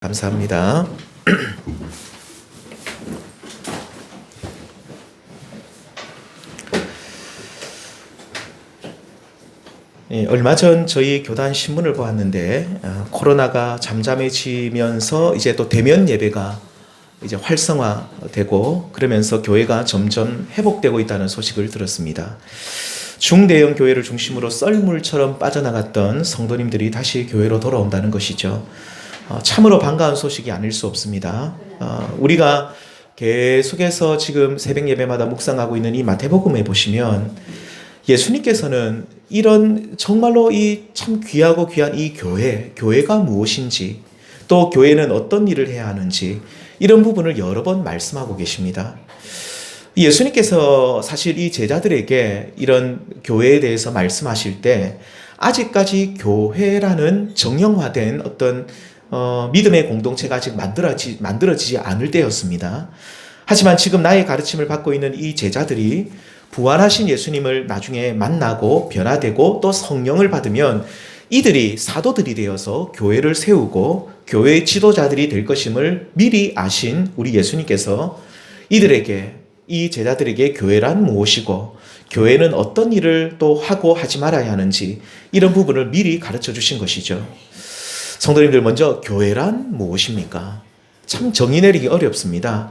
감사합니다. 얼마 전 저희 교단 신문을 보았는데 코로나가 잠잠해지면서 이제 또 대면 예배가 이제 활성화되고 그러면서 교회가 점점 회복되고 있다는 소식을 들었습니다. 중대형 교회를 중심으로 썰물처럼 빠져나갔던 성도님들이 다시 교회로 돌아온다는 것이죠. 참으로 반가운 소식이 아닐 수 없습니다. 우리가 계속해서 지금 새벽 예배마다 묵상하고 있는 이 마태복음에 보시면 예수님께서는 이런 정말로 이 참 귀하고 귀한 이 교회가 무엇인지, 또 교회는 어떤 일을 해야 하는지 이런 부분을 여러 번 말씀하고 계십니다. 예수님께서 사실 이 제자들에게 이런 교회에 대해서 말씀하실 때 아직까지 교회라는 정형화된 어떤 믿음의 공동체가 아직 만들어지지 않을 때였습니다. 하지만 지금 나의 가르침을 받고 있는 이 제자들이 부활하신 예수님을 나중에 만나고 변화되고 또 성령을 받으면 이들이 사도들이 되어서 교회를 세우고 교회의 지도자들이 될 것임을 미리 아신 우리 예수님께서 이들에게, 이 제자들에게 교회란 무엇이고 교회는 어떤 일을 또 하고 하지 말아야 하는지 이런 부분을 미리 가르쳐 주신 것이죠. 성도님들, 먼저 교회란 무엇입니까? 참 정의 내리기 어렵습니다.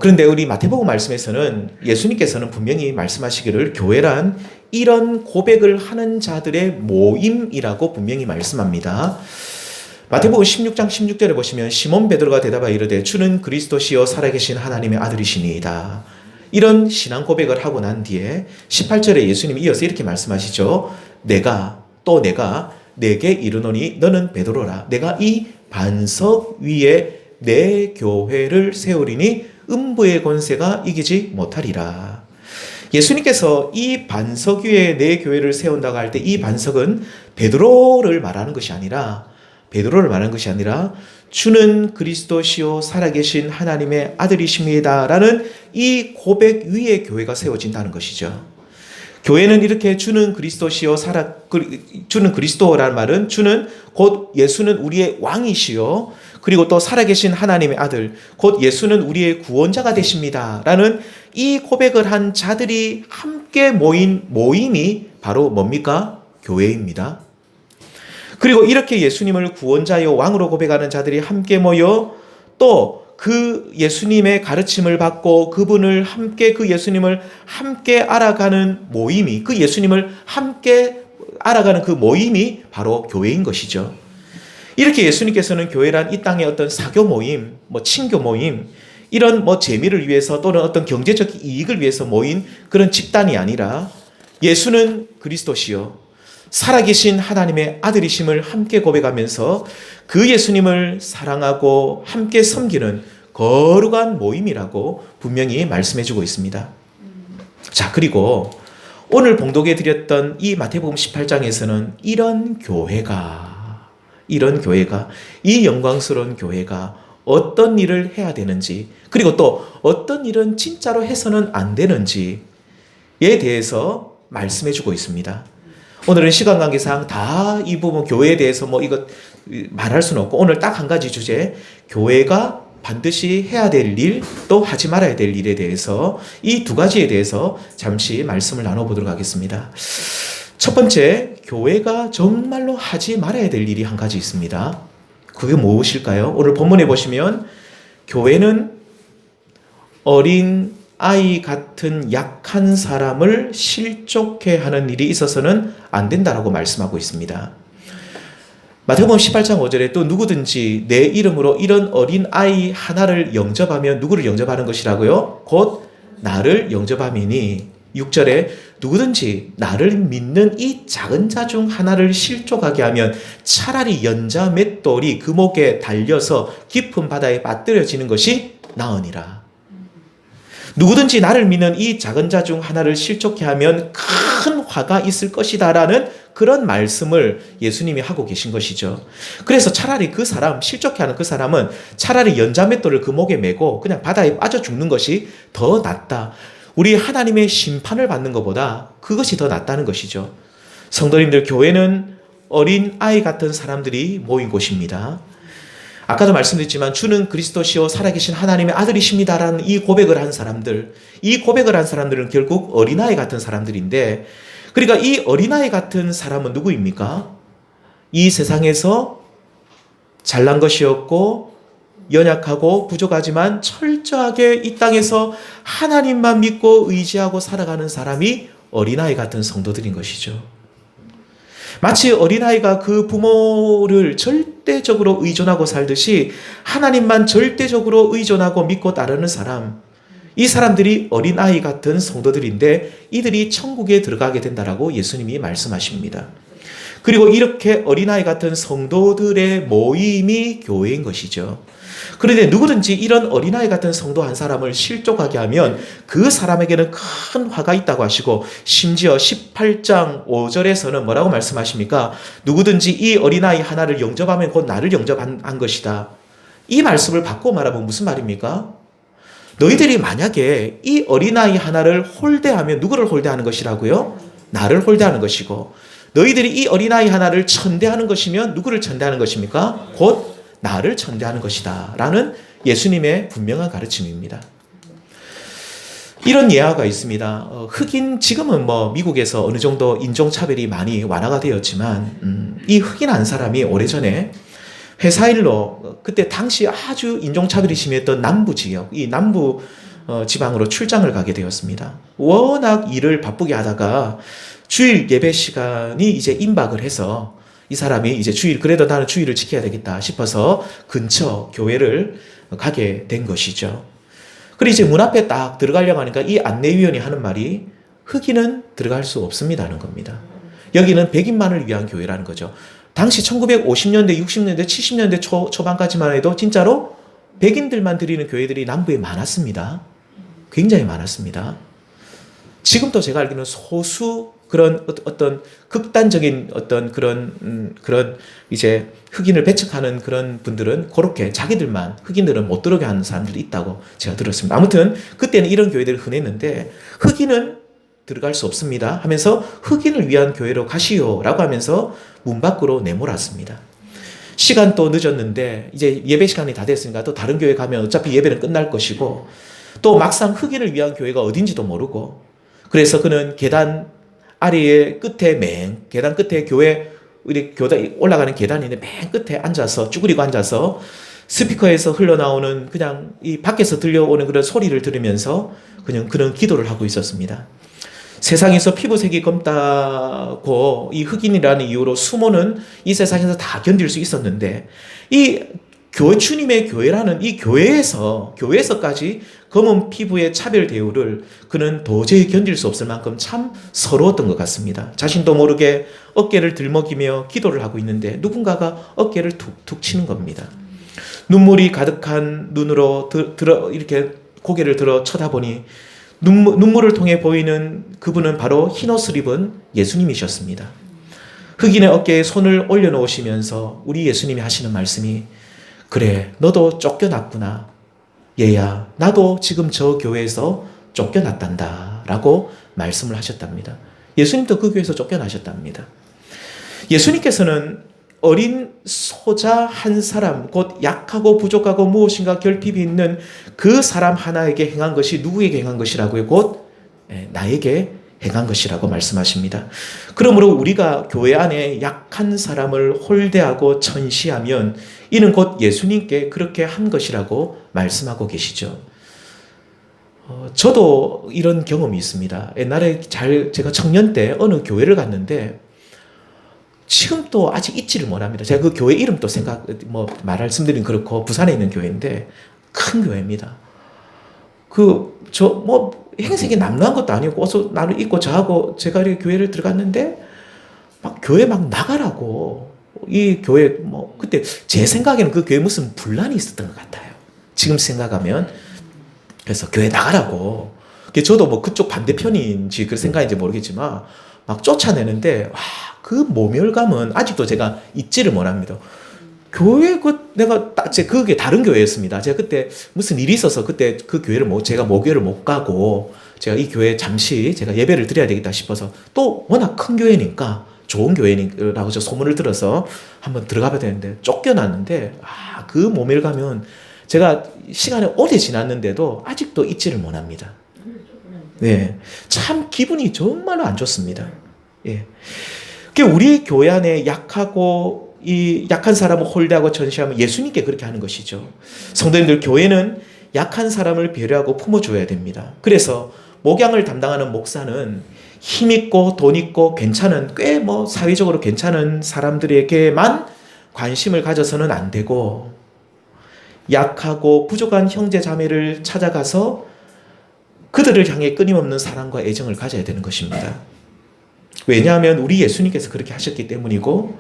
그런데 우리 마태복음 말씀에서는 예수님께서는 분명히 말씀하시기를 교회란 이런 고백을 하는 자들의 모임이라고 분명히 말씀합니다. 마태복음 16장 16절에 보시면 시몬 베드로가 대답하여 이르되 주는 그리스도시요 살아계신 하나님의 아들이시니이다. 이런 신앙 고백을 하고 난 뒤에 18절에 예수님이 이어서 이렇게 말씀하시죠. 내가 내게 이르노니 너는 베드로라. 내가 이 반석 위에 내 교회를 세우리니 음부의 권세가 이기지 못하리라. 예수님께서 이 반석 위에 내 교회를 세운다고 할 때 이 반석은 베드로를 말하는 것이 아니라 주는 그리스도시요 살아계신 하나님의 아들이십니다 라는 이 고백 위에 교회가 세워진다는 것이죠. 교회는 이렇게 주는 그리스도라는 말은 주는 곧 예수는 우리의 왕이시요 그리고 또 살아계신 하나님의 아들 곧 예수는 우리의 구원자가 되십니다 라는 이 고백을 한 자들이 함께 모인 모임이 바로 뭡니까? 교회입니다. 그리고 이렇게 예수님을 구원자요 왕으로 고백하는 자들이 함께 모여 또 그 예수님의 가르침을 받고 그분을 함께 그 예수님을 함께 알아가는 모임이 그 예수님을 함께 알아가는 그 모임이 바로 교회인 것이죠. 이렇게 예수님께서는 교회란 이 땅의 어떤 사교 모임, 친교 모임 이런 재미를 위해서 또는 어떤 경제적 이익을 위해서 모인 그런 집단이 아니라 예수는 그리스도시요 살아계신 하나님의 아들이심을 함께 고백하면서 그 예수님을 사랑하고 함께 섬기는 거룩한 모임이라고 분명히 말씀해주고 있습니다. 자, 그리고 오늘 봉독해 드렸던 이 마태복음 18장에서는 이런 교회가 이 영광스러운 교회가 어떤 일을 해야 되는지 그리고 또 어떤 일은 진짜로 해서는 안 되는지에 대해서 말씀해주고 있습니다. 오늘은 시간 관계상 다 이 부분 교회에 대해서 이것 말할 수는 없고 오늘 딱 한 가지 주제, 교회가 반드시 해야 될 일, 또 하지 말아야 될 일에 대해서 이 두 가지에 대해서 잠시 말씀을 나눠보도록 하겠습니다. 첫 번째, 교회가 정말로 하지 말아야 될 일이 한 가지 있습니다. 그게 무엇일까요? 오늘 본문에 보시면 교회는 어린 아이 같은 약한 사람을 실족해 하는 일이 있어서는 안 된다라고 말씀하고 있습니다. 마태복음 18장 5절에 또 누구든지 내 이름으로 이런 어린 아이 하나를 영접하면 누구를 영접하는 것이라고요? 곧 나를 영접함이니 6절에 누구든지 나를 믿는 이 작은 자 중 하나를 실족하게 하면 차라리 연자 맷돌이 그 목에 달려서 깊은 바다에 빠뜨려지는 것이 나으니라. 누구든지 나를 믿는 이 작은 자 중 하나를 실족해 하면 큰 화가 있을 것이다 라는 그런 말씀을 예수님이 하고 계신 것이죠. 그래서 차라리 실족해 하는 그 사람은 차라리 연자맷돌을 그 목에 메고 그냥 바다에 빠져 죽는 것이 더 낫다. 우리 하나님의 심판을 받는 것보다 그것이 더 낫다는 것이죠. 성도님들, 교회는 어린 아이 같은 사람들이 모인 곳입니다. 아까도 말씀드렸지만 주는 그리스도시요 살아계신 하나님의 아들이십니다라는 이 고백을 한 사람들, 이 고백을 한 사람들은 결국 어린아이 같은 사람들인데, 그러니까 이 어린아이 같은 사람은 누구입니까? 이 세상에서 잘난 것이 없고 연약하고 부족하지만 철저하게 이 땅에서 하나님만 믿고 의지하고 살아가는 사람이 어린아이 같은 성도들인 것이죠. 마치 어린아이가 그 부모를 절대적으로 의존하고 살듯이 하나님만 절대적으로 의존하고 믿고 따르는 사람, 이 사람들이 어린아이 같은 성도들인데 이들이 천국에 들어가게 된다라고 예수님이 말씀하십니다. 그리고 이렇게 어린아이 같은 성도들의 모임이 교회인 것이죠. 그런데 누구든지 이런 어린아이 같은 성도 한 사람을 실족하게 하면 그 사람에게는 큰 화가 있다고 하시고, 심지어 18장 5절에서는 뭐라고 말씀하십니까? 누구든지 이 어린아이 하나를 영접하면 곧 나를 영접한 것이다. 이 말씀을 바꿔 말하면 무슨 말입니까? 너희들이 만약에 이 어린아이 하나를 홀대하면 누구를 홀대하는 것이라고요? 나를 홀대하는 것이고, 너희들이 이 어린아이 하나를 천대하는 것이면 누구를 천대하는 것입니까? 곧 나를 천대하는 것이다 라는 예수님의 분명한 가르침입니다. 이런 예화가 있습니다. 흑인, 지금은 미국에서 어느 정도 인종차별이 많이 완화가 되었지만 이 흑인 한 사람이 오래전에 회사 일로 그때 당시 아주 인종차별이 심했던 남부 지역, 이 남부 지방으로 출장을 가게 되었습니다. 워낙 일을 바쁘게 하다가 주일 예배 시간이 이제 임박을 해서 이 사람이 이제 그래도 나는 주일을 지켜야 되겠다 싶어서 근처 교회를 가게 된 것이죠. 그리고 이제 문 앞에 딱 들어가려고 하니까 이 안내위원이 하는 말이 흑인은 들어갈 수 없습니다는 겁니다. 여기는 백인만을 위한 교회라는 거죠. 당시 1950년대, 60년대, 70년대 초반까지만 해도 진짜로 백인들만 드리는 교회들이 남부에 많았습니다. 굉장히 많았습니다. 지금도 제가 알기로는 소수 그런 어떤 극단적인 어떤 그런 이제 흑인을 배척하는 그런 분들은 그렇게 자기들만, 흑인들은 못 들어오게 하는 사람들이 있다고 제가 들었습니다. 아무튼 그때는 이런 교회들이 흔했는데 흑인은 들어갈 수 없습니다 하면서 흑인을 위한 교회로 가시오라고 하면서 문 밖으로 내몰았습니다. 시간 또 늦었는데 이제 예배 시간이 다 됐으니까 또 다른 교회 가면 어차피 예배는 끝날 것이고, 또 막상 흑인을 위한 교회가 어딘지도 모르고, 그래서 그는 계단 아래의 끝에 계단 끝에 교회 올라가는 계단인데 맨 끝에 앉아서 쭈그리고 앉아서 스피커에서 흘러나오는 그냥 이 밖에서 들려오는 그런 소리를 들으면서 그냥 그런 기도를 하고 있었습니다. 세상에서 피부색이 검다고 이 흑인이라는 이유로 수모는 이 세상에서 다 견딜 수 있었는데, 이 교회, 주님의 교회라는 이 교회에서까지 검은 피부의 차별 대우를 그는 도저히 견딜 수 없을 만큼 참 서러웠던 것 같습니다. 자신도 모르게 어깨를 들먹이며 기도를 하고 있는데 누군가가 어깨를 툭툭 치는 겁니다. 눈물이 가득한 눈으로 이렇게 고개를 들어 쳐다보니 눈물을 통해 보이는 그분은 바로 흰옷을 입은 예수님이셨습니다. 흑인의 어깨에 손을 올려놓으시면서 우리 예수님이 하시는 말씀이, 그래, 너도 쫓겨났구나. 얘야, 나도 지금 저 교회에서 쫓겨났단다 라고 말씀을 하셨답니다. 예수님도 그 교회에서 쫓겨나셨답니다. 예수님께서는 어린 소자 한 사람, 곧 약하고 부족하고 무엇인가 결핍이 있는 그 사람 하나에게 행한 것이 누구에게 행한 것이라고요? 곧 나에게 행한 것이라고 말씀하십니다. 그러므로 우리가 교회 안에 약한 사람을 홀대하고 천시하면 이는 곧 예수님께 그렇게 한 것이라고 말씀하고 계시죠. 저도 이런 경험이 있습니다. 옛날에 제가 청년 때 어느 교회를 갔는데 지금도 아직 잊지를 못합니다. 제가 그 교회 이름도 말씀드리긴 그렇고 부산에 있는 교회인데 큰 교회입니다. 행색이 남루한 것도 아니고 옷을 나를 입고 저하고 제가 이 교회를 들어갔는데 교회 나가라고, 이 교회 그때 제 생각에는 그 교회 무슨 분란이 있었던 것 같아요. 지금 생각하면. 그래서 교회 나가라고. 저도 그쪽 반대편인지 그 생각인지 모르겠지만 쫓아내는데 그 모멸감은 아직도 제가 잊지를 못합니다. 교회 그게 다른 교회였습니다. 제가 그때 무슨 일이 있어서 그때 그 교회를 제가 모교회를 못 가고 제가 이 교회 잠시 제가 예배를 드려야 되겠다 싶어서, 또 워낙 큰 교회니까 좋은 교회라고 저 소문을 들어서 한번 들어가 봐야 되는데 쫓겨났는데 그 모멸감은 제가 시간이 오래 지났는데도 아직도 잊지를 못합니다. 네, 참 기분이 정말로 안 좋습니다. 예, 우리 교회 안에 약하고 이 약한 사람을 홀대하고 전시하면 예수님께 그렇게 하는 것이죠. 성도님들, 교회는 약한 사람을 배려하고 품어줘야 됩니다. 그래서 목양을 담당하는 목사는 힘 있고 돈 있고 괜찮은 꽤 사회적으로 괜찮은 사람들에게만 관심을 가져서는 안 되고 약하고 부족한 형제 자매를 찾아가서 그들을 향해 끊임없는 사랑과 애정을 가져야 되는 것입니다. 왜냐하면 우리 예수님께서 그렇게 하셨기 때문이고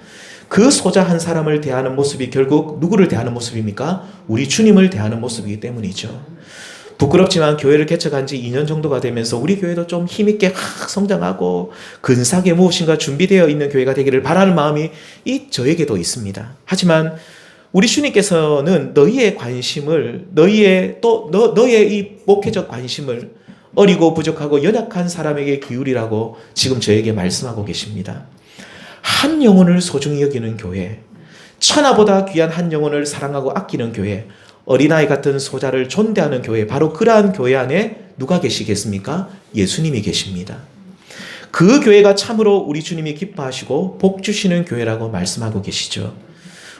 그 소자 한 사람을 대하는 모습이 결국 누구를 대하는 모습입니까? 우리 주님을 대하는 모습이기 때문이죠. 부끄럽지만 교회를 개척한 지 2년 정도가 되면서 우리 교회도 좀 힘있게 확 성장하고 근사하게 무엇인가 준비되어 있는 교회가 되기를 바라는 마음이 저에게도 있습니다. 하지만 우리 주님께서는 너희의 관심을 너희의 이 목회적 관심을 어리고 부족하고 연약한 사람에게 기울이라고 지금 저에게 말씀하고 계십니다. 한 영혼을 소중히 여기는 교회, 천하보다 귀한 한 영혼을 사랑하고 아끼는 교회, 어린아이 같은 소자를 존대하는 교회, 바로 그러한 교회 안에 누가 계시겠습니까? 예수님이 계십니다. 그 교회가 참으로 우리 주님이 기뻐하시고 복 주시는 교회라고 말씀하고 계시죠.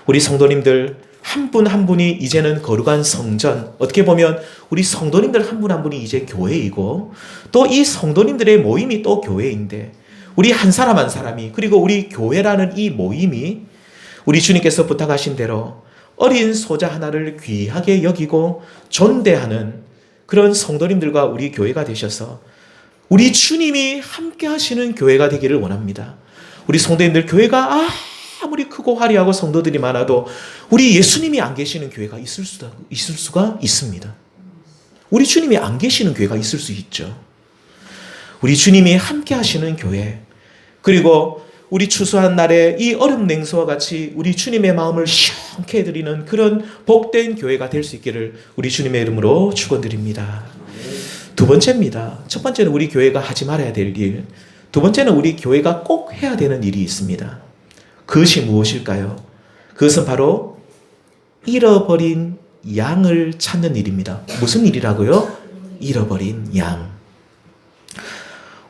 우리 성도님들 한 분 한 분이 이제는 거룩한 성전, 어떻게 보면 우리 성도님들 한 분 한 분이 이제 교회이고 또 이 성도님들의 모임이 또 교회인데 우리 한 사람 한 사람이 그리고 우리 교회라는 이 모임이 우리 주님께서 부탁하신 대로 어린 소자 하나를 귀하게 여기고 존대하는 그런 성도님들과 우리 교회가 되셔서 우리 주님이 함께 하시는 교회가 되기를 원합니다. 우리 성도님들, 교회가 아무리 크고 화려하고 성도들이 많아도 우리 예수님이 안 계시는 교회가 있을 수가 있습니다. 우리 주님이 안 계시는 교회가 있을 수 있죠. 우리 주님이 함께 하시는 교회, 그리고 우리 추수한 날에 이 얼음 냉수와 같이 우리 주님의 마음을 시원케 해드리는 그런 복된 교회가 될 수 있기를 우리 주님의 이름으로 축원드립니다. 두 번째입니다. 첫 번째는 우리 교회가 하지 말아야 될 일, 두 번째는 우리 교회가 꼭 해야 되는 일이 있습니다. 그것이 무엇일까요? 그것은 바로 잃어버린 양을 찾는 일입니다. 무슨 일이라고요? 잃어버린 양.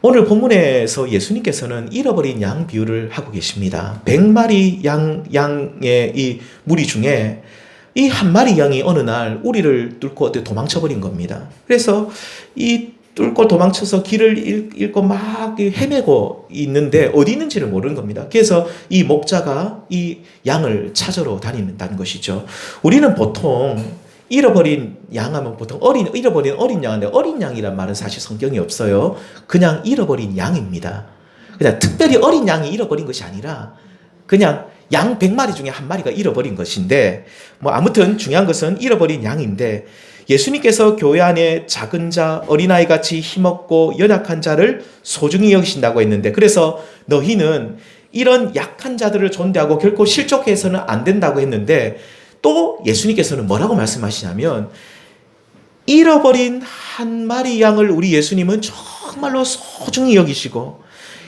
오늘 본문에서 예수님께서는 잃어버린 양 비유를 하고 계십니다. 100마리 양의 이 무리 중에 이 한 마리 양이 어느 날 우리를 뚫고 도망쳐버린 겁니다. 그래서 이 뚫고 도망쳐서 길을 잃고 막 헤매고 있는데 어디 있는지를 모르는 겁니다. 그래서 이 목자가 이 양을 찾으러 다닌다는 것이죠. 우리는 보통 잃어버린 양 하면 보통 잃어버린 어린 양인데 어린 양이란 말은 사실 성경에 없어요. 그냥 잃어버린 양입니다. 그냥 특별히 어린 양이 잃어버린 것이 아니라 그냥 양 100마리 중에 한 마리가 잃어버린 것인데 아무튼 중요한 것은 잃어버린 양인데 예수님께서 교회 안에 작은 자, 어린아이 같이 힘없고 연약한 자를 소중히 여기신다고 했는데 그래서 너희는 이런 약한 자들을 존대하고 결코 실족해서는 안 된다고 했는데 또 예수님께서는 뭐라고 말씀하시냐면 잃어버린 한 마리 양을 우리 예수님은 정말로 소중히 여기시고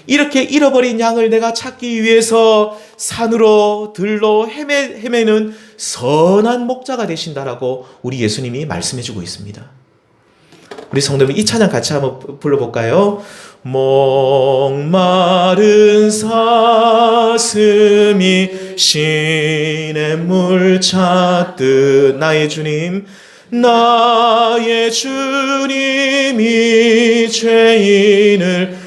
이렇게 잃어버린 양을 내가 찾기 위해서 산으로 들로 헤매는 선한 목자가 되신다라고 우리 예수님이 말씀해주고 있습니다. 우리 성도님 이 찬양 같이 한번 불러볼까요? 목마른 사슴이 시냇물 찾듯 나의 주님이 죄인을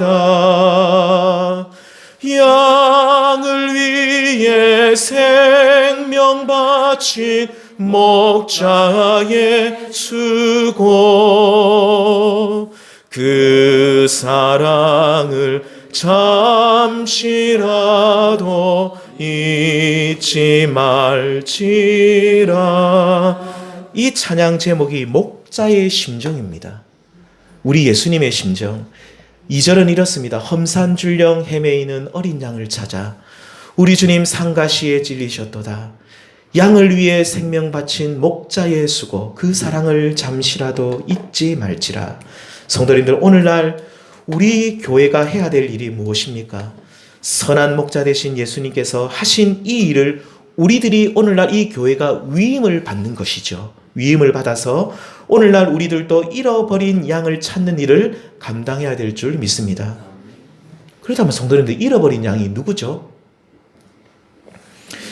찾으셨도다. 양을 위해 생명 바친 목자의 수고, 그 사랑을 잠시라도 잊지 말지라. 이 찬양 제목이 목자의 심정입니다. 우리 예수님의 심정. 2절은 이렇습니다. 험산줄령 헤매이는 어린 양을 찾아 우리 주님 상가시에 찔리셨도다. 양을 위해 생명 바친 목자의 수고, 그 사랑을 잠시라도 잊지 말지라. 성도님들, 오늘날 우리 교회가 해야 될 일이 무엇입니까? 선한 목자 되신 예수님께서 하신 이 일을 우리들이 오늘날 이 교회가 위임을 받는 것이죠. 위임을 받아서 오늘날 우리들도 잃어버린 양을 찾는 일을 감당해야 될 줄 믿습니다. 그렇다면 성도님들, 잃어버린 양이 누구죠?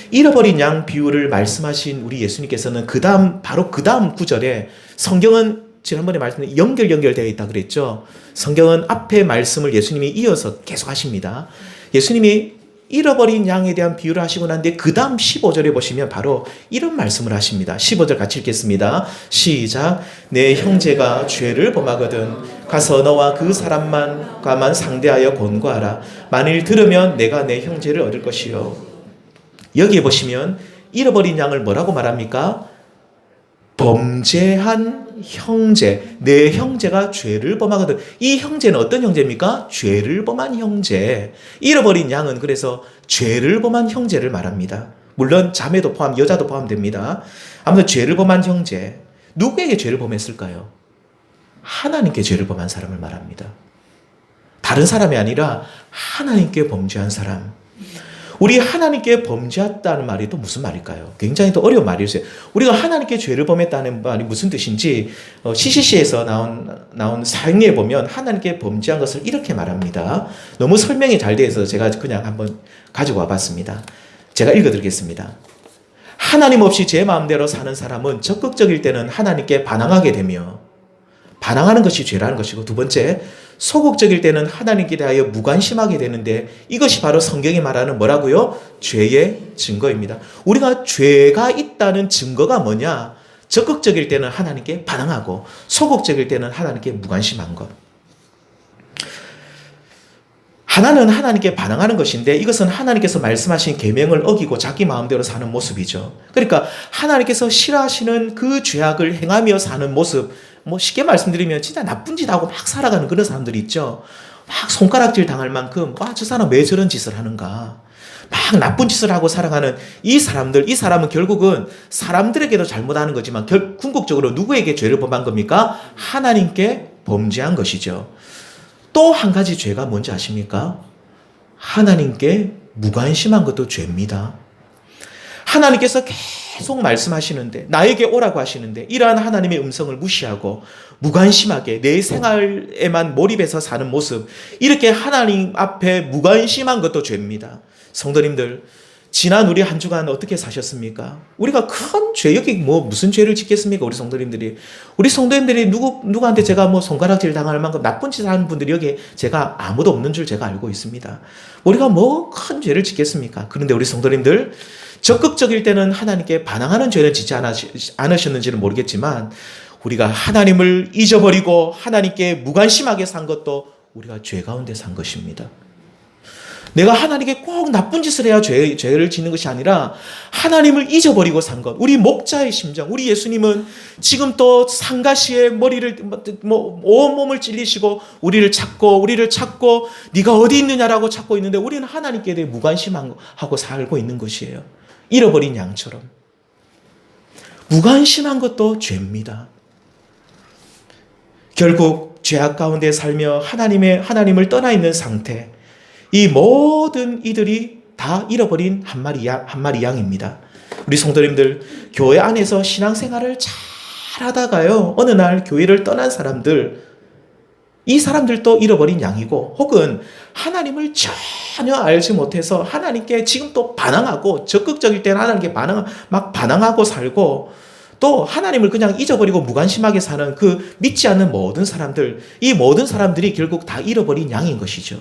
잃어버린 양 비유를 말씀하신 우리 예수님께서는 바로 그 다음 구절에, 성경은 지난번에 말씀드린 연결되어 있다 그랬죠. 성경은 앞에 말씀을 예수님이 이어서 계속 하십니다. 예수님이 잃어버린 양에 대한 비유를 하시고 난 뒤에 그 다음 15절에 보시면 바로 이런 말씀을 하십니다. 15절 같이 읽겠습니다. 시작. 내 형제가 죄를 범하거든 가서 너와 그 사람만과만 상대하여 권고하라. 만일 들으면 내가 내 형제를 얻을 것이요. 여기에 보시면 잃어버린 양을 뭐라고 말합니까? 범죄한 형제, 내 형제가 죄를 범하거든. 이 형제는 어떤 형제입니까? 죄를 범한 형제. 잃어버린 양은 그래서 죄를 범한 형제를 말합니다. 물론 자매도 포함, 여자도 포함됩니다. 아무튼 죄를 범한 형제. 누구에게 죄를 범했을까요? 하나님께 죄를 범한 사람을 말합니다. 다른 사람이 아니라 하나님께 범죄한 사람. 우리 하나님께 범죄했다는 말이 또 무슨 말일까요? 굉장히 또 어려운 말이었어요. 우리가 하나님께 죄를 범했다는 말이 무슨 뜻인지 CCC에서 나온 사형리에 보면 하나님께 범죄한 것을 이렇게 말합니다. 너무 설명이 잘 되어 있어서 제가 그냥 한번 가지고 와봤습니다. 제가 읽어드리겠습니다. 하나님 없이 제 마음대로 사는 사람은 적극적일 때는 하나님께 반항하게 되며, 반항하는 것이 죄라는 것이고, 두 번째, 소극적일 때는 하나님께 대하여 무관심하게 되는데, 이것이 바로 성경이 말하는 뭐라고요? 죄의 증거입니다. 우리가 죄가 있다는 증거가 뭐냐? 적극적일 때는 하나님께 반항하고 소극적일 때는 하나님께 무관심한 것. 하나는 하나님께 반항하는 것인데, 이것은 하나님께서 말씀하신 계명을 어기고 자기 마음대로 사는 모습이죠. 그러니까 하나님께서 싫어하시는 그 죄악을 행하며 사는 모습, 쉽게 말씀드리면 진짜 나쁜 짓 하고 막 살아가는 그런 사람들이 있죠. 막 손가락질 당할 만큼 저 사람 왜 저런 짓을 하는가, 막 나쁜 짓을 하고 살아가는 이 사람은 결국은 사람들에게도 잘못하는 거지만 궁극적으로 누구에게 죄를 범한 겁니까? 하나님께 범죄한 것이죠. 또 한 가지 죄가 뭔지 아십니까? 하나님께 무관심한 것도 죄입니다. 하나님께서 계속 말씀하시는데, 나에게 오라고 하시는데, 이러한 하나님의 음성을 무시하고 무관심하게 내 생활에만 몰입해서 사는 모습, 이렇게 하나님 앞에 무관심한 것도 죄입니다. 성도님들, 지난 우리 한 주간 어떻게 사셨습니까? 우리가 큰 죄, 여기 무슨 죄를 짓겠습니까? 우리 성도님들이 누구한테 제가 손가락질 당할 만큼 나쁜 짓 하는 분들이 여기 제가 아무도 없는 줄 제가 알고 있습니다. 우리가 큰 죄를 짓겠습니까? 그런데 우리 성도님들, 적극적일 때는 하나님께 반항하는 죄를 짓지 않으셨는지는 모르겠지만, 우리가 하나님을 잊어버리고 하나님께 무관심하게 산 것도 우리가 죄 가운데 산 것입니다. 내가 하나님께 꼭 나쁜 짓을 해야 죄를 짓는 것이 아니라 하나님을 잊어버리고 산 것. 우리 목자의 심정. 우리 예수님은 지금 또 상가시에 머리를 온몸을 찔리시고 우리를 찾고 네가 어디 있느냐라고 찾고 있는데, 우리는 하나님께 대해 무관심하고 살고 있는 것이에요. 잃어버린 양처럼. 무관심한 것도 죄입니다. 결국 죄악 가운데 살며 하나님을 떠나 있는 상태, 이 모든 이들이 다 잃어버린 한 마리 양입니다. 우리 성도님들, 교회 안에서 신앙생활을 잘 하다가요, 어느 날 교회를 떠난 사람들, 이 사람들도 잃어버린 양이고, 혹은 하나님을 전혀 알지 못해서 하나님께 지금 또 반항하고, 적극적일 때는 하나님께 반항하고 살고, 또 하나님을 그냥 잊어버리고 무관심하게 사는 그 믿지 않는 모든 사람들, 이 모든 사람들이 결국 다 잃어버린 양인 것이죠.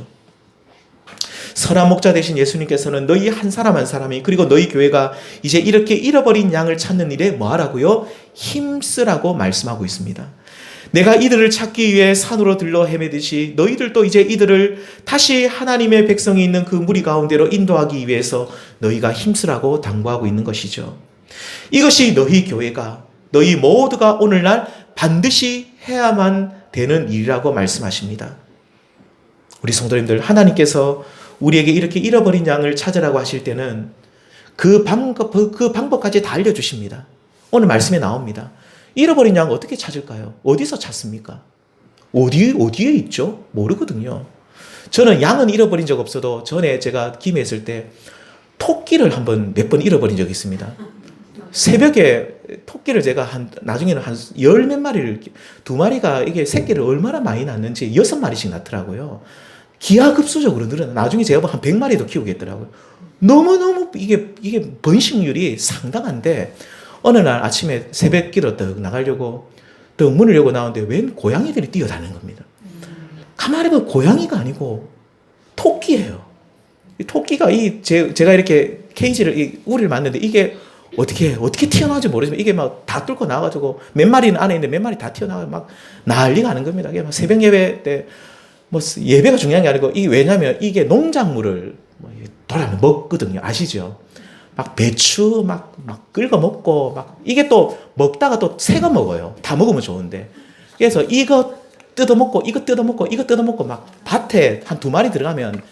선한 목자 되신 예수님께서는 너희 한 사람 한 사람이, 그리고 너희 교회가 이제 이렇게 잃어버린 양을 찾는 일에 뭐하라고요? 힘쓰라고 말씀하고 있습니다. 내가 이들을 찾기 위해 산으로 들러 헤매듯이 너희들도 이제 이들을 다시 하나님의 백성이 있는 그 무리 가운데로 인도하기 위해서 너희가 힘쓰라고 당부하고 있는 것이죠. 이것이 너희 교회가, 너희 모두가 오늘날 반드시 해야만 되는 일이라고 말씀하십니다. 우리 성도님들, 하나님께서 우리에게 이렇게 잃어버린 양을 찾으라고 하실 때는 그 방법까지 다 알려주십니다. 오늘 말씀에 나옵니다. 잃어버린 양 어떻게 찾을까요? 어디서 찾습니까? 어디에 있죠? 모르거든요. 저는 양은 잃어버린 적 없어도 전에 제가 김해했을 때 토끼를 한번 몇 번 잃어버린 적이 있습니다. 새벽에 토끼를 제가 나중에는 한 열 몇 마리를, 두 마리가 이게 새끼를 얼마나 많이 낳는지 6마리씩 낳더라고요. 기하급수적으로 늘어나. 나중에 제가 한 100마리도 키우겠더라고요. 너무너무 이게 번식률이 상당한데, 어느 날 아침에 새벽기로 떡 나가려고 떡 문을 열고 나오는데 웬 고양이들이 뛰어다니는 겁니다. 가만히 보면 고양이가 아니고 토끼예요. 이 토끼가 제가 이렇게 케이지를, 우리를 만드는데 이게 어떻게 튀어나오는지 모르지만 이게 막 다 뚫고 나와가지고 몇 마리는 안에 있는데 몇 마리 다 튀어나와서 막 난리가 나는 겁니다. 이게 막 새벽 예배 때 뭐 예배가 중요한 게 아니고, 이게 왜냐면 이게 농작물을 돌아면 먹거든요. 아시죠? 막 배추 막 긁어 먹고 막 이게 또 먹다가 또 새거 먹어요. 다 먹으면 좋은데. 그래서 이거 뜯어먹고 이거 뜯어먹고 이거 뜯어먹고 막 밭에 한 2마리 들어가면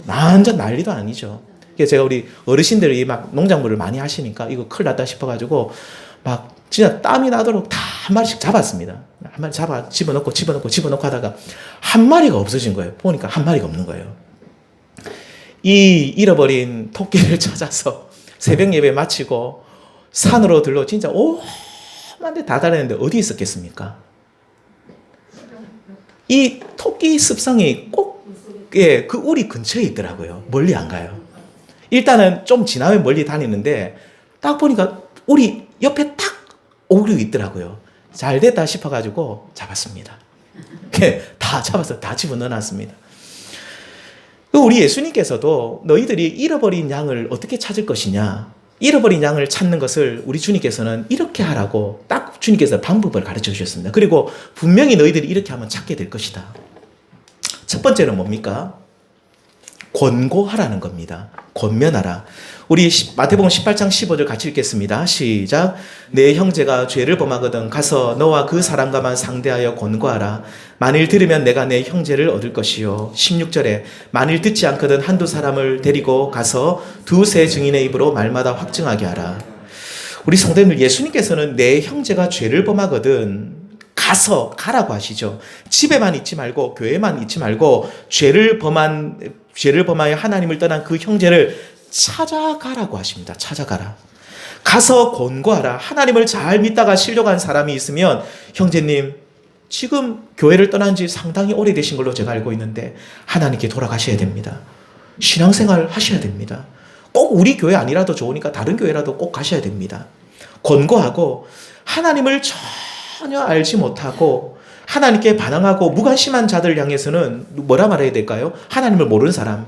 완전 난리도 아니죠. 그래서 제가 우리 어르신들이 막 농작물을 많이 하시니까 이거 큰일 났다 싶어가지고 막 진짜 땀이 나도록 다 한 마리씩 잡았습니다. 한 마리 잡아 집어넣고 하다가 한 마리가 없어진 거예요. 보니까 한 마리가 없는 거예요. 이 잃어버린 토끼를 찾아서 새벽 예배 마치고 산으로 들러 진짜 오만 데 다 다녔는데 어디 있었겠습니까? 이 토끼 습성이 꼭 그 우리 근처에 있더라고요. 멀리 안 가요. 일단은 좀 지나면 멀리 다니는데 딱 보니까 우리 옆에 딱 오르고 있더라고요. 잘 됐다 싶어가지고 잡았습니다. 다 잡아서 다 집어넣어놨습니다. 우리 예수님께서도 너희들이 잃어버린 양을 어떻게 찾을 것이냐, 잃어버린 양을 찾는 것을 우리 주님께서는 이렇게 하라고 딱 주님께서 방법을 가르쳐 주셨습니다. 그리고 분명히 너희들이 이렇게 하면 찾게 될 것이다. 첫 번째는 뭡니까? 권고하라는 겁니다. 권면하라. 우리 마태복음 18장 15절 같이 읽겠습니다. 시작. 내 형제가 죄를 범하거든 가서 너와 그 사람과만 상대하여 권고하라. 만일 들으면 내가 내 형제를 얻을 것이요. 16절에 만일 듣지 않거든 한두 사람을 데리고 가서 두세 증인의 입으로 말마다 확증하게 하라. 우리 성도님들, 예수님께서는 내 형제가 죄를 범하거든 가라고 하시죠. 집에만 있지 말고, 교회만 있지 말고, 죄를 범하여 하나님을 떠난 그 형제를 찾아가라고 하십니다. 찾아가라. 가서 권고하라. 하나님을 잘 믿다가 실족한 사람이 있으면, 형제님, 지금 교회를 떠난 지 상당히 오래되신 걸로 제가 알고 있는데 하나님께 돌아가셔야 됩니다. 신앙생활 하셔야 됩니다. 꼭 우리 교회 아니라도 좋으니까 다른 교회라도 꼭 가셔야 됩니다. 권고하고, 하나님을 전혀 알지 못하고 하나님께 반항하고 무관심한 자들 향해서는 뭐라 말해야 될까요? 하나님을 모르는 사람.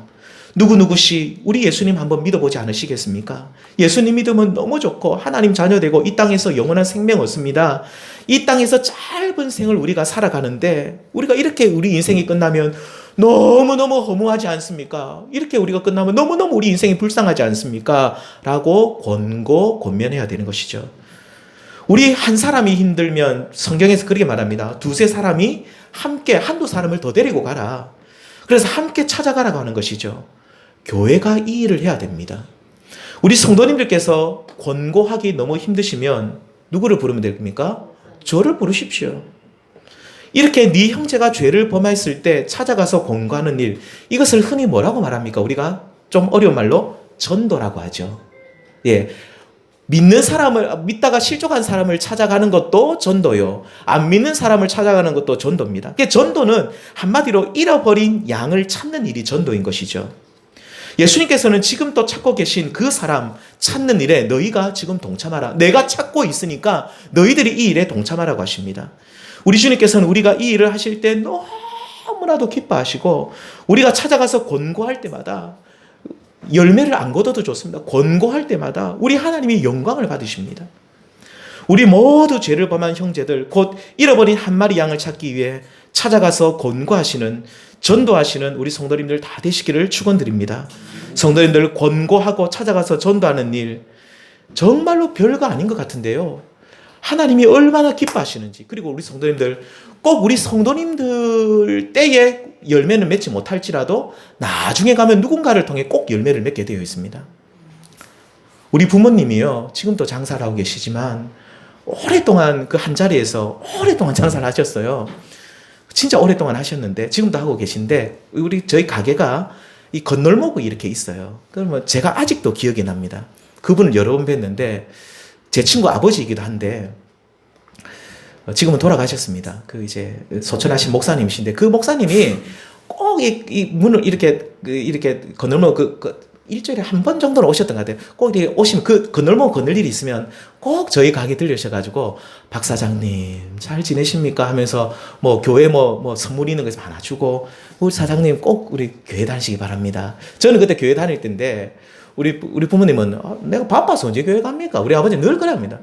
누구누구시 우리 예수님 한번 믿어보지 않으시겠습니까? 예수님 믿으면 너무 좋고 하나님 자녀 되고 이 땅에서 영원한 생명 얻습니다. 이 땅에서 짧은 생을 우리가 살아가는데 우리가 이렇게 우리 인생이 끝나면 너무너무 허무하지 않습니까? 이렇게 우리가 끝나면 너무너무 우리 인생이 불쌍하지 않습니까? 라고 권면해야 되는 것이죠. 우리 한 사람이 힘들면 성경에서 그렇게 말합니다. 두세 사람이 함께 한두 사람을 더 데리고 가라. 그래서 함께 찾아가라고 하는 것이죠. 교회가 이 일을 해야 됩니다. 우리 성도님들께서 권고하기 너무 힘드시면 누구를 부르면 됩니까? 저를 부르십시오. 이렇게 네 형제가 죄를 범했을 때 찾아가서 권고하는 일, 이것을 흔히 뭐라고 말합니까? 우리가 좀 어려운 말로 전도라고 하죠. 예. 믿다가 실족한 사람을 찾아가는 것도 전도요. 안 믿는 사람을 찾아가는 것도 전도입니다. 전도는 한마디로 잃어버린 양을 찾는 일이 전도인 것이죠. 예수님께서는 지금 또 찾고 계신 그 사람 찾는 일에 너희가 지금 동참하라. 내가 찾고 있으니까 너희들이 이 일에 동참하라고 하십니다. 우리 주님께서는 우리가 이 일을 하실 때 너무나도 기뻐하시고 우리가 찾아가서 권고할 때마다 열매를 안 거둬도 좋습니다. 권고할 때마다 우리 하나님이 영광을 받으십니다. 우리 모두 죄를 범한 형제들, 곧 잃어버린 한 마리 양을 찾기 위해 찾아가서 권고하시는, 전도하시는 우리 성도님들 다 되시기를 축원드립니다. 성도님들 권고하고 찾아가서 전도하는 일 정말로 별거 아닌 것 같은데요. 하나님이 얼마나 기뻐하시는지, 그리고 우리 성도님들 꼭 우리 성도님들 때에 열매는 맺지 못할지라도 나중에 가면 누군가를 통해 꼭 열매를 맺게 되어 있습니다. 우리 부모님이요, 지금도 장사를 하고 계시지만 오랫동안 그 한 자리에서 오랫동안 장사를 하셨어요. 진짜 오랫동안 하셨는데 지금도 하고 계신데 저희 가게가 이 건널목이 이렇게 있어요. 그러면 제가 아직도 기억이 납니다. 그분을 여러 번 뵀는데 제 친구 아버지이기도 한데 지금은 돌아가셨습니다. 그 이제 소천하신 목사님이신데 그 목사님이 꼭 이 문을 이렇게 건널목 일주일에 한 번 정도는 오셨던 것 같아요. 꼭 이렇게 오시면 그 건널목 건널 일이 있으면 꼭 저희 가게 들려셔가지고 박 사장님 잘 지내십니까 하면서 뭐 교회 뭐 선물 있는 거 하나 주고 우리 사장님 꼭 우리 교회 다니시기 바랍니다. 저는 그때 교회 다닐 때인데 우리 부모님은 내가 바빠서 언제 교회 갑니까? 우리 아버지 늘 그래 합니다.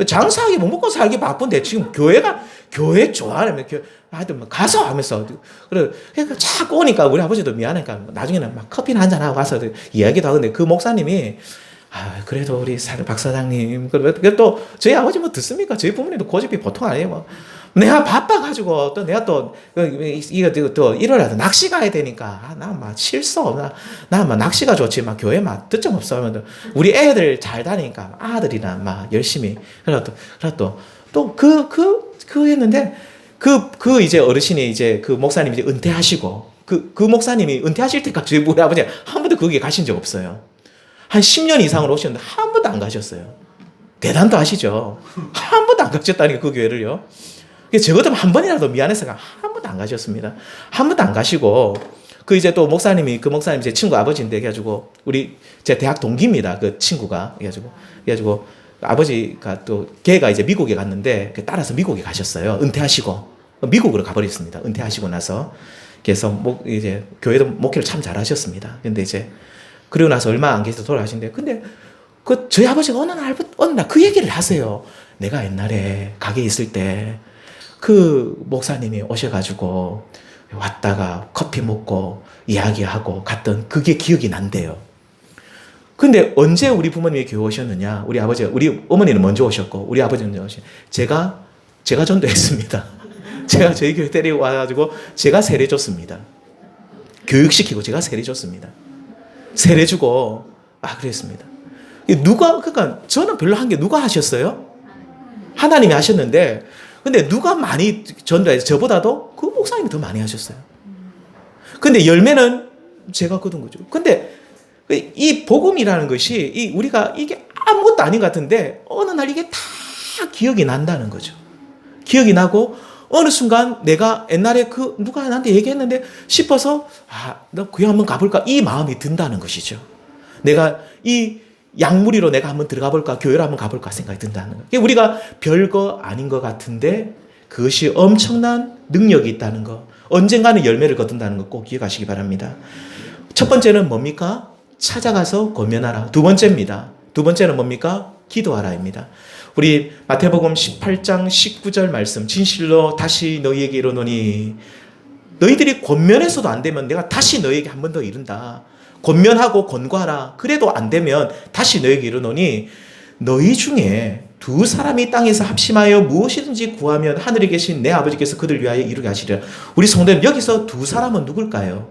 장사하기 못 먹고 살기 바쁜데 지금 교회 좋아하면 하여튼 가서 하면서 그러니까 자꾸 오니까 우리 아버지도 미안하니까 나중에는 막 커피나 한잔 하고 가서 이야기도 하는데 그 목사님이 그래도 우리 박 사장님 또 저희 아버지 뭐 듣습니까? 저희 부모님도 고집이 보통 아니에요. 뭐. 내가 바빠가지고 또 내가 또 이거 또 일요일에 낚시 가야 되니까 나 막 실수 나 막 낚시가 좋지 막 교회 막 듣점 없어 하면 우리 애들 잘 다니니까 아들이나 막 열심히 또 했는데 그 이제 어르신이 이제 그 목사님이 이제 은퇴하시고 그 목사님이 은퇴하실 때까지 우리 아버지 한 번도 거기에 가신 적 없어요. 한 10년 이상으로 오셨는데 한 번도 안 가셨어요. 대단도 아시죠? 한 번도 안 가셨다니까 그 교회를요. 적어도 한 번이라도 미안해서 한 번도 안 가셨습니다. 한 번도 안 가시고 그 이제 또 그 목사님 제 친구 아버지인데 그래가지고 제 대학 동기입니다. 그 친구가 그래가지고 아버지가 또 걔가 이제 미국에 갔는데 따라서 미국에 가셨어요. 은퇴하시고 미국으로 가버렸습니다. 은퇴하시고 나서 그래서 이제 교회도 목회를 참 잘하셨습니다. 근데 이제 그리고 나서 얼마 안 계셔서 돌아가신데 근데 저희 아버지가 어느 날 그 얘기를 하세요. 내가 옛날에 가게에 있을 때 그 목사님이 오셔가지고 왔다가 커피 먹고 이야기하고 갔던 그게 기억이 난대요. 근데 언제 우리 부모님이 교회 오셨느냐? 우리 어머니는 먼저 오셨고 우리 아버지는 먼저 오셨어요. 제가 전도했습니다. 제가 저희 교회 데리고 와가지고 제가 세례줬습니다. 교육시키고 제가 세례줬습니다. 세례주고 그랬습니다. 그러니까 저는 별로 한 게 누가 하셨어요? 하나님이 하셨는데 근데 누가 많이 전도해서 저보다도 그 목사님이 더 많이 하셨어요. 근데 열매는 제가 거둔 거죠. 근데 이 복음이라는 것이 우리가 이게 아무것도 아닌 것 같은데 어느 날 이게 다 기억이 난다는 거죠. 기억이 나고 어느 순간 내가 옛날에 누가 나한테 얘기했는데 싶어서 너 교회 한번 가볼까 이 마음이 든다는 것이죠. 내가 이 약물이로 내가 한번 들어가 볼까 교회로 한번 가볼까 생각이 든다는 거예요. 우리가 별거 아닌 것 같은데 그것이 엄청난 능력이 있다는 거 언젠가는 열매를 거둔다는 거 꼭 기억하시기 바랍니다. 첫 번째는 뭡니까? 찾아가서 권면하라. 두 번째는 뭡니까? 기도하라입니다. 우리 마태복음 18장 19절 말씀 진실로 다시 너희에게 이르노니 너희들이 권면해서도 안 되면 내가 다시 너희에게 한 번 더 이른다. 권면하고 권고하라. 그래도 안 되면 다시 너에게 이르노니 너희 중에 두 사람이 땅에서 합심하여 무엇이든지 구하면 하늘에 계신 내 아버지께서 그들 위하여 이루게 하시리라. 우리 성도님 여기서 두 사람은 누굴까요?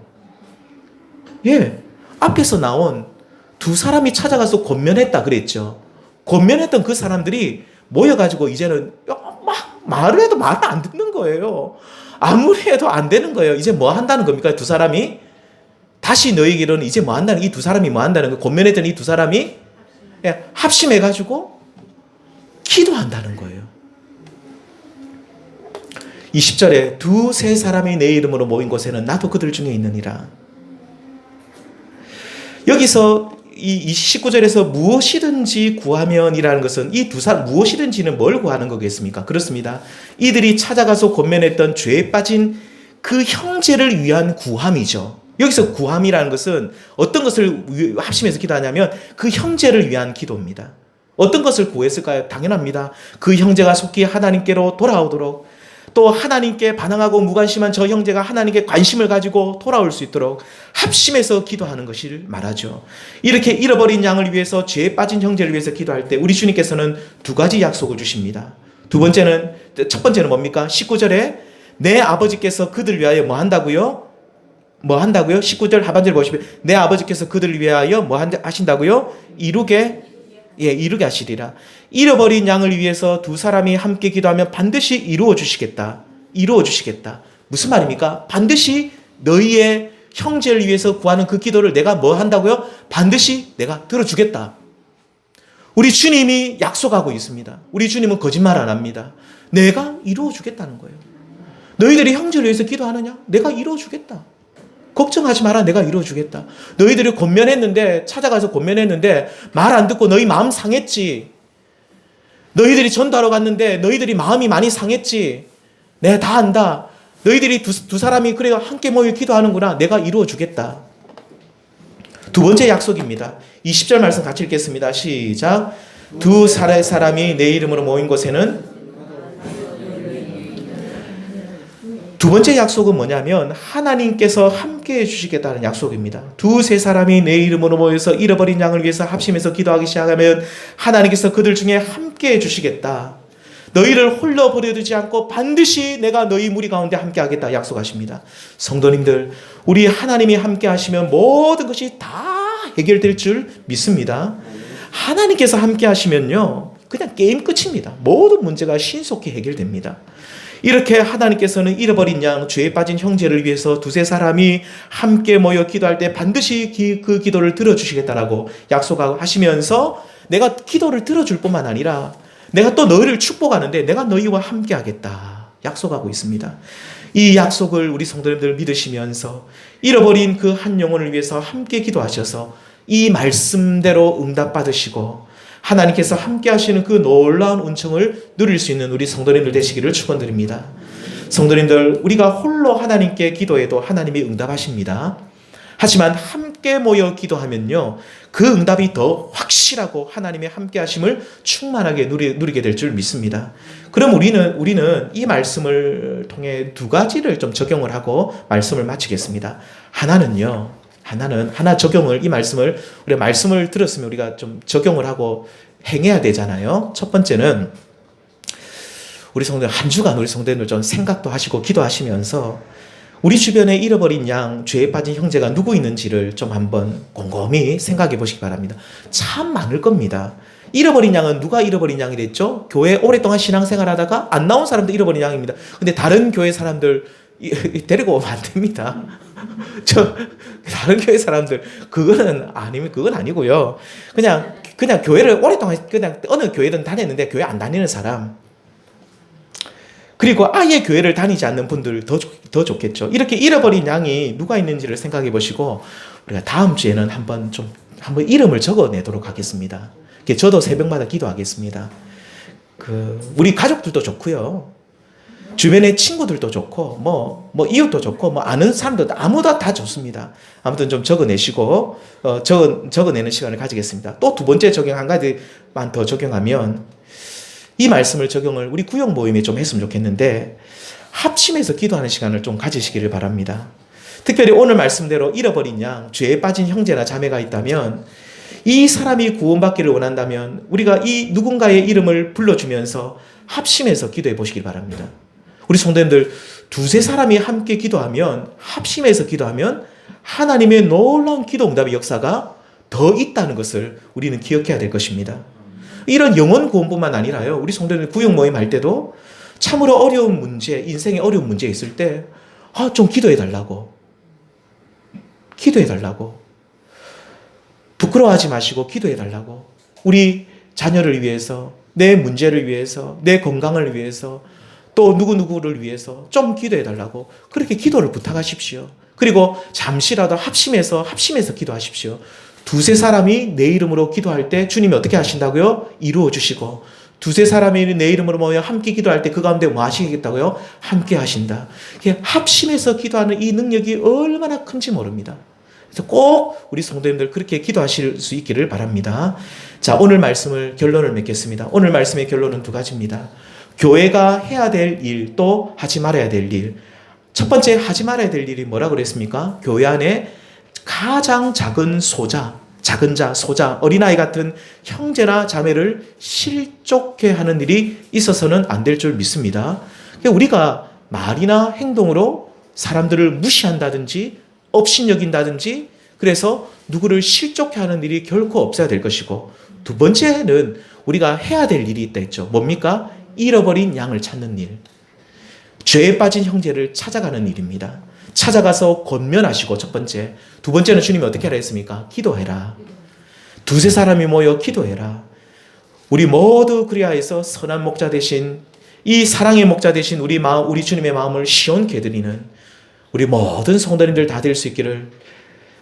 앞에서 나온 두 사람이 찾아가서 권면했다 그랬죠. 권면했던 그 사람들이 모여가지고 이제는 막 말을 해도 말을 안 듣는 거예요. 아무리 해도 안 되는 거예요. 이제 뭐 한다는 겁니까? 두 사람이 다시 너에게로는 이제 뭐 한다는 이 두 사람이 뭐 한다는 거 권면했던 이 두 사람이 합심해가지고 기도한다는 거예요. 20절에 두세 사람이 내 이름으로 모인 곳에는 나도 그들 중에 있느니라. 여기서 이 19절에서 무엇이든지 구하면이라는 것은 이 두 사람 무엇이든지는 뭘 구하는 거겠습니까? 그렇습니다. 이들이 찾아가서 권면했던 죄에 빠진 그 형제를 위한 구함이죠. 여기서 구함이라는 것은 어떤 것을 합심해서 기도하냐면 그 형제를 위한 기도입니다. 어떤 것을 구했을까요? 당연합니다. 그 형제가 속히 하나님께로 돌아오도록 또 하나님께 반항하고 무관심한 저 형제가 하나님께 관심을 가지고 돌아올 수 있도록 합심해서 기도하는 것을 말하죠. 이렇게 잃어버린 양을 위해서 죄에 빠진 형제를 위해서 기도할 때 우리 주님께서는 두 가지 약속을 주십니다. 첫 번째는 뭡니까? 19절에 내 아버지께서 그들 위하여 뭐 한다고요? 19절 하반절 보시면 내 아버지께서 그들을 위하여 뭐 하신다고요? 이루게 하시리라. 잃어버린 양을 위해서 두 사람이 함께 기도하면 반드시 이루어 주시겠다. 무슨 말입니까? 반드시 너희의 형제를 위해서 구하는 그 기도를 내가 뭐 한다고요? 반드시 내가 들어주겠다. 우리 주님이 약속하고 있습니다. 우리 주님은 거짓말 안 합니다. 내가 이루어주겠다는 거예요. 너희들이 형제를 위해서 기도하느냐? 내가 이루어주겠다. 걱정하지 마라. 내가 이루어주겠다. 너희들이 권면했는데, 찾아가서 권면했는데 말 안 듣고 너희 마음 상했지. 너희들이 전도하러 갔는데 너희들이 마음이 많이 상했지. 내가 다 안다. 너희들이 두 사람이 그래 함께 모여 기도하는구나. 내가 이루어주겠다. 두 번째 약속입니다. 20절 말씀 같이 읽겠습니다. 시작. 두 사람이 내 이름으로 모인 곳에는, 두 번째 약속은 뭐냐면 하나님께서 함께 해주시겠다는 약속입니다. 두세 사람이 내 이름으로 모여서 잃어버린 양을 위해서 합심해서 기도하기 시작하면 하나님께서 그들 중에 함께 해주시겠다. 너희를 홀로 버려두지 않고 반드시 내가 너희 무리 가운데 함께 하겠다 약속하십니다. 성도님들, 우리 하나님이 함께 하시면 모든 것이 다 해결될 줄 믿습니다. 하나님께서 함께 하시면요, 그냥 게임 끝입니다. 모든 문제가 신속히 해결됩니다. 이렇게 하나님께서는 잃어버린 양, 죄에 빠진 형제를 위해서 두세 사람이 함께 모여 기도할 때 반드시 그 기도를 들어주시겠다라고 약속하시면서 내가 기도를 들어줄 뿐만 아니라 내가 또 너희를 축복하는데 내가 너희와 함께 하겠다 약속하고 있습니다. 이 약속을 우리 성도님들 믿으시면서 잃어버린 그 한 영혼을 위해서 함께 기도하셔서 이 말씀대로 응답받으시고 하나님께서 함께 하시는 그 놀라운 은총을 누릴 수 있는 우리 성도님들 되시기를 축원드립니다. 성도님들, 우리가 홀로 하나님께 기도해도 하나님이 응답하십니다. 하지만 함께 모여 기도하면요, 그 응답이 더 확실하고 하나님의 함께 하심을 충만하게 누리게 될 줄 믿습니다. 그럼 우리는 이 말씀을 통해 두 가지를 좀 적용을 하고 말씀을 마치겠습니다. 하나 적용을, 이 말씀을, 우리가 말씀을 들었으면 우리가 좀 적용을 하고 행해야 되잖아요. 첫 번째는 우리 성도들, 한 주간 우리 성도들 좀 생각도 하시고 기도하시면서 우리 주변에 잃어버린 양, 죄에 빠진 형제가 누구 있는지를 좀 한번 곰곰이 생각해 보시기 바랍니다. 참 많을 겁니다. 잃어버린 양은 누가 잃어버린 양이 됐죠? 교회 오랫동안 신앙생활 하다가 안 나온 사람도 잃어버린 양입니다. 근데 다른 교회 사람들 데리고 오면 안 됩니다. 다른 교회 사람들, 그건 아니고요. 그냥 교회를 오랫동안, 그냥 어느 교회든 다녔는데 교회 안 다니는 사람, 그리고 아예 교회를 다니지 않는 분들 더 좋겠죠. 이렇게 잃어버린 양이 누가 있는지를 생각해 보시고, 우리가 다음 주에는 한번 이름을 적어내도록 하겠습니다. 저도 새벽마다 기도하겠습니다. 우리 가족들도 좋고요. 주변의 친구들도 좋고, 이웃도 좋고, 아는 사람도 아무도 다 좋습니다. 아무튼 좀 적어내시고, 적어내는 시간을 가지겠습니다. 또 두 번째 적용 한 가지만 더 적용하면, 이 말씀을 적용을 우리 구역 모임에 좀 했으면 좋겠는데, 합심해서 기도하는 시간을 좀 가지시기를 바랍니다. 특별히 오늘 말씀대로 잃어버린 양, 죄에 빠진 형제나 자매가 있다면, 이 사람이 구원받기를 원한다면, 우리가 이 누군가의 이름을 불러주면서 합심해서 기도해 보시길 바랍니다. 우리 성도님들, 두세 사람이 함께 기도하면, 합심해서 기도하면 하나님의 놀라운 기도 응답의 역사가 더 있다는 것을 우리는 기억해야 될 것입니다. 이런 영혼 구원뿐만 아니라요, 우리 성도님들 구역 모임 할 때도 참으로 어려운 문제, 인생에 어려운 문제 있을 때 좀 기도해 달라고, 부끄러워하지 마시고 기도해 달라고, 우리 자녀를 위해서, 내 문제를 위해서, 내 건강을 위해서, 또 누구누구를 위해서 좀 기도해 달라고 그렇게 기도를 부탁하십시오. 그리고 잠시라도 합심해서 기도하십시오. 두세 사람이 내 이름으로 기도할 때 주님이 어떻게 하신다고요? 이루어 주시고, 두세 사람이 내 이름으로 모여 함께 기도할 때 그 가운데 뭐 하시겠다고요? 함께 하신다. 합심해서 기도하는 이 능력이 얼마나 큰지 모릅니다. 그래서 꼭 우리 성도님들 그렇게 기도하실 수 있기를 바랍니다. 자, 오늘 말씀을 결론을 맺겠습니다. 오늘 말씀의 결론은 두 가지입니다. 교회가 해야 될 일, 또 하지 말아야 될 일. 첫 번째 하지 말아야 될 일이 뭐라고 그랬습니까? 교회 안에 가장 작은 소자, 어린아이 같은 형제나 자매를 실족해 하는 일이 있어서는 안 될 줄 믿습니다. 우리가 말이나 행동으로 사람들을 무시한다든지 업신여긴다든지 그래서 누구를 실족해 하는 일이 결코 없어야 될 것이고, 두 번째는 우리가 해야 될 일이 있다 했죠. 뭡니까? 잃어버린 양을 찾는 일. 죄에 빠진 형제를 찾아가는 일입니다. 찾아가서 권면하시고 첫 번째. 두 번째는 주님이 어떻게 하라 했습니까? 기도해라. 두세 사람이 모여 기도해라. 우리 모두 그리하여서 선한 목자 되신 이 사랑의 목자 되신 우리 주님의 마음을 시원케 해드리는 우리 모든 성도님들 다 될 수 있기를.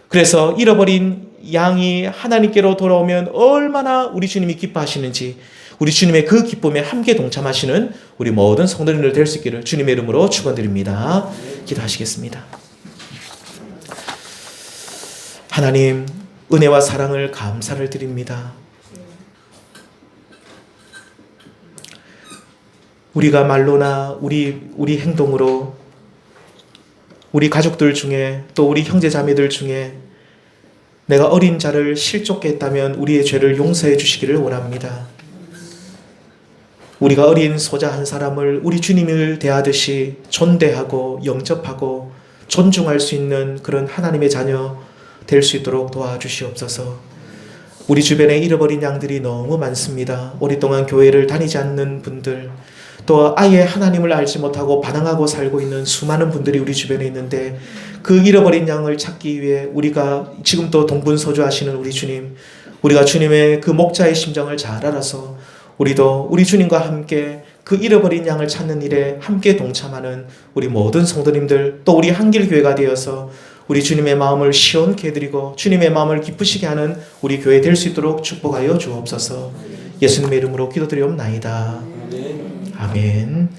그래서 잃어버린 양이 하나님께로 돌아오면 얼마나 우리 주님이 기뻐하시는지 우리 주님의 그 기쁨에 함께 동참하시는 우리 모든 성도님들 될 수 있기를 주님의 이름으로 축원드립니다. 기도하시겠습니다. 하나님, 은혜와 사랑을 감사를 드립니다. 우리가 말로나 우리 행동으로 우리 가족들 중에 또 우리 형제 자매들 중에 내가 어린 자를 실족게 했다면 우리의 죄를 용서해 주시기를 원합니다. 우리가 어린 소자 한 사람을 우리 주님을 대하듯이 존대하고 영접하고 존중할 수 있는 그런 하나님의 자녀 될 수 있도록 도와주시옵소서. 우리 주변에 잃어버린 양들이 너무 많습니다. 오랫동안 교회를 다니지 않는 분들, 또 아예 하나님을 알지 못하고 반항하고 살고 있는 수많은 분들이 우리 주변에 있는데 그 잃어버린 양을 찾기 위해 우리가 지금 또 동분서주하시는 우리 주님, 우리가 주님의 그 목자의 심정을 잘 알아서 우리도 우리 주님과 함께 그 잃어버린 양을 찾는 일에 함께 동참하는 우리 모든 성도님들, 또 우리 한길교회가 되어서 우리 주님의 마음을 시원케 해드리고 주님의 마음을 기쁘시게 하는 우리 교회 될 수 있도록 축복하여 주옵소서. 예수님의 이름으로 기도드리옵나이다. 아멘.